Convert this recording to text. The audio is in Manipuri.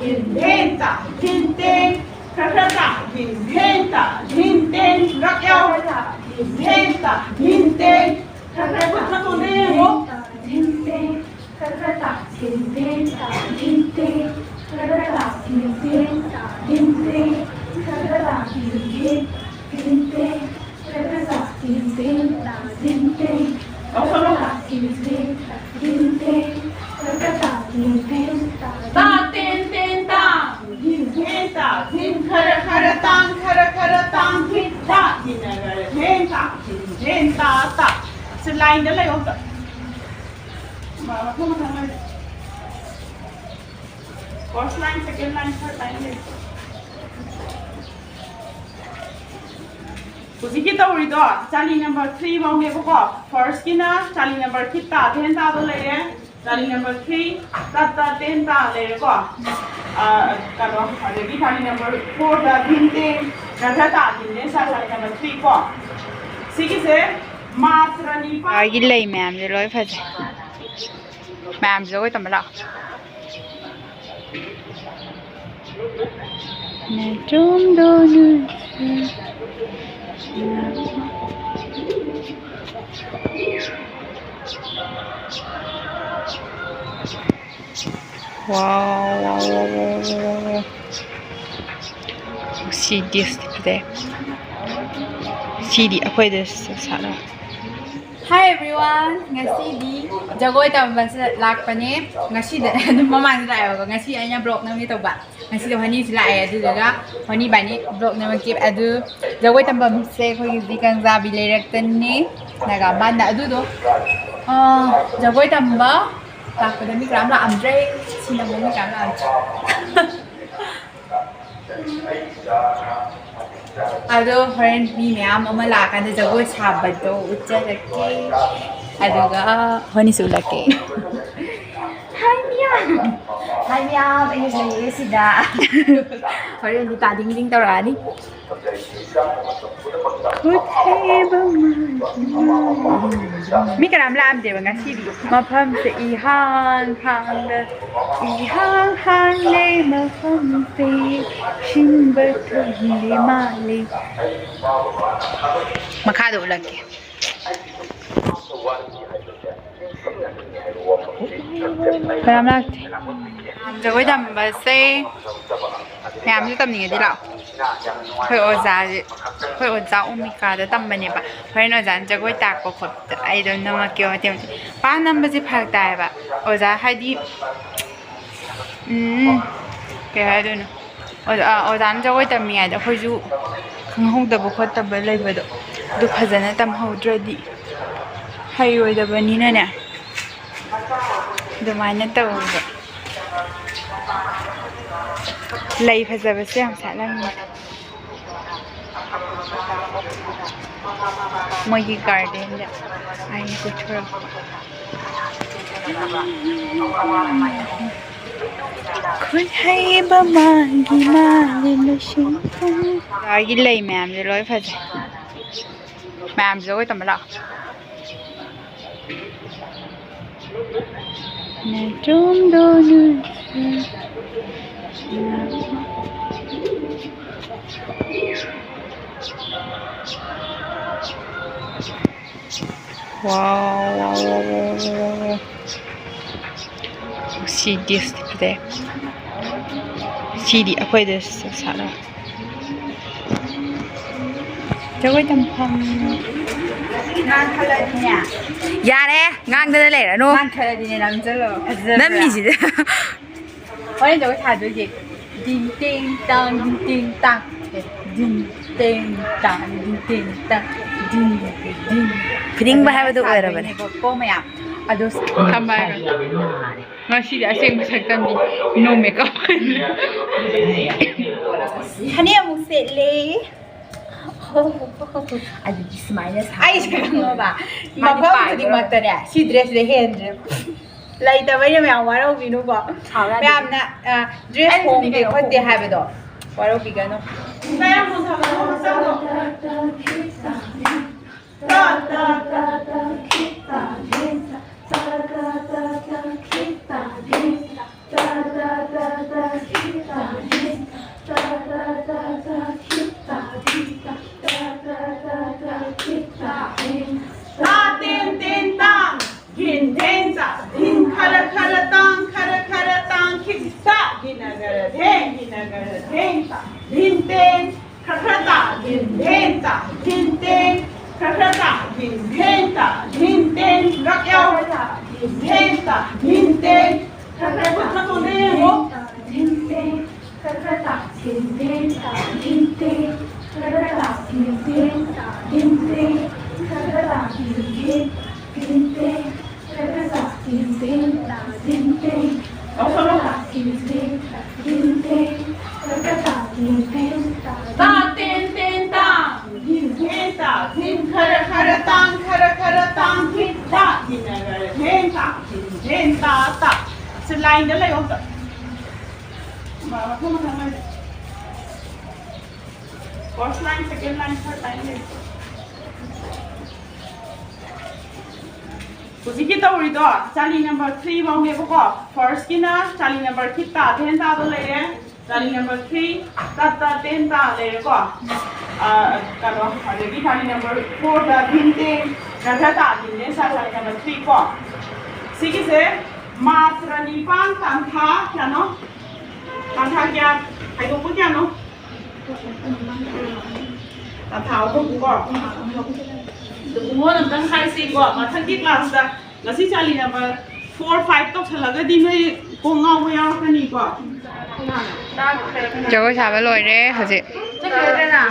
hinta, hinting, kakata, hinta, hinting, rakyaw, hinta, hinting, kakata, hinting, kakata, hinting, hinting, kakata, hinting, hinting, kakata, hinting, hinting, kakata, hinting, hinting, kakata, hinting, hinting, kakata, hinting, ta tin tin ta, hin hin ta, hin khara khara tang, hin ta, hin khara hin ta ta. Sự line đó là không ạ? Mà không thằng này. First line, second line, third line này. Kusi kita uri do, Charlie number 3 mau nge ko. First kina, Charlie number 3 ta, ten ta do le. Charlie number 3 ta ten ta le ko. Kano, ada di Charlie number 4 da binte, kata ta binte sa Charlie number 3 ko. Sige se, matra ni pa. Gilay ma'am, je loi phật. Ma'am rồi tầm lọ. Nè trốn đâu nữa. Wow. See this today. See the akwai da sada. Hi everyone, ngasi di jagoi tamban sa lakpane ngasi da mamang sa ayo ngasi anya blog na mi to ba ngasi da hani sila ay adu daga hani bani blog na makip adu jagoi tamban se khoi di kan za bi lerak tan ni naga ban da adu do jagoi tamba lakpane mi gram la amdre sina mi gram la Ado friend mi ma'am ama lakan da jagoi sabad do uchalake aduga honi sulake Hi ma'am ayun sa iyo sida Hori hindi ta ding ding tawrani Mi karam lam de ba ngasi di mafam sa ihang le mafam se shinbar thuli mali Makado ulake. Karam lagte. Jagoi tamba se ma'am ju tamni di lao. Khoi oza umika da tambane ba. Khoi no jan jagoi tak ko khot I don't know ma kyo tem. Pa number ji phak dai ba. Oza hadi ke I don't know. Oza jagoi tammi ai da khoi ju khang da bu khot tab lai ba do. Du phajana tam haudradi. Hai oi da bani na ne. Du mana taw ba. Lai phajaba se am sa lam. Mogi garden da ai ko chura. Khoi hai ba magi ma le no shin. Ai lai ma'am je loi phaj. Ma'am rồi tầm lọ. Nè trốn đâu nữa. Wow. See this today. See the akwai da sada. Jagoi tampam. ngang khala di nya Ya đấy, ngang đây này là nó. ngang khala di nya nam jalo Nắm gì gì đấy. Hoi do tha do ji ding ding tang ding tang ding ding tang ding tang ding ding Piding ba hawa do era ba? ko maya ados Kamay. Ngasi da sing saktam di no makeup. hani amu setle Adi smile sa ay sa ba mabang di matanya si dress de hendre lai ta bai me awaro binu ba me amna dress home de khote have do waro bigano Kaya mo sa mga kasama. Ta ta ta ta kita kita ta ta ta ta kita kita ta ta ta ta kita Hinagarating, hinagarating, ta, hinting, kakrata, hinting, ta, hinting, kakrata, hinting, ta, hinting, rakyaw, hinting, ta, hinting, kakrata, hinting, kakrata, hinting, ta, hinting, kakrata, hinting, ta, hinting, kakrata, hinting, hinting, kakrata, hinting, ta, hinting, kakrata, hinting, ta, hinting, kakrata, hinting, ta, ta, tin, tin, tang, hinting, ta, hin, karatang, karatang, hin, ta, hinagarating, ta, hinting, ta, ta. Sa line na lang yung ta. First line, second line, third line. Hꯧꯖꯤꯛꯀꯤ ꯇꯧꯔꯤꯗꯣ ꯆꯥꯂꯤ ꯅꯝꯕꯔ 3 ꯐꯥꯎꯅꯦꯕꯀꯣ ꯐꯥꯔꯁꯀꯤꯅ ꯆꯥꯂꯤ ꯅꯝꯕꯔ 10 ꯇꯥꯗꯣ ꯂꯩꯔꯦ ꯆꯥꯂꯤ ꯅꯝꯕꯔ 3 ꯇ 10 ꯇꯥ ꯂꯩꯔꯦꯀꯣ ꯀꯩꯅꯣ ꯑꯗꯒꯤ ꯆꯥꯂꯤ ꯅꯝꯕर 4 ꯗ ꯚꯤꯟꯇꯦ ꯈꯔ ꯇꯥꯗꯤꯅꯦ ꯆꯥꯂꯤ ꯅꯝꯕर 3 ꯀꯣ ꯁꯤꯒꯤꯁꯦ ꯃꯥꯇ꯭ꯔ ꯅꯤꯄꯥꯟ ꯇꯥꯟꯊꯥ ꯀꯌꯥꯅꯣ ꯇꯥꯟꯊꯥ ꯀꯌꯥ ꯈꯥꯏꯗꯣꯛꯄ ꯀꯌꯥꯅꯣ ꯇꯥꯟꯊꯥ ꯑꯍꯨꯝ ꯀꯣ ꯃꯣꯟ ꯑꯝꯇꯪ ꯍꯥꯏꯁꯤꯀꯣ ꯃꯊꯪꯒꯤ ꯀ꯭ꯂꯥꯁꯇ ꯉꯁꯤ ꯆꯥꯂꯤ ꯅꯝꯕꯔ 4 5 ꯇꯧꯁꯜꯂꯒꯗꯤ ꯅꯣꯏ ꯀꯣꯛ ꯉꯥꯎꯕ ꯌꯥꯎꯔꯛꯀꯅꯤꯀꯣ ꯖꯒꯣꯏ ꯁꯥꯕ ꯂꯣꯏꯔꯦ ꯍꯧꯖꯤꯛ ꯆꯠꯈ꯭ꯔꯦꯗꯅ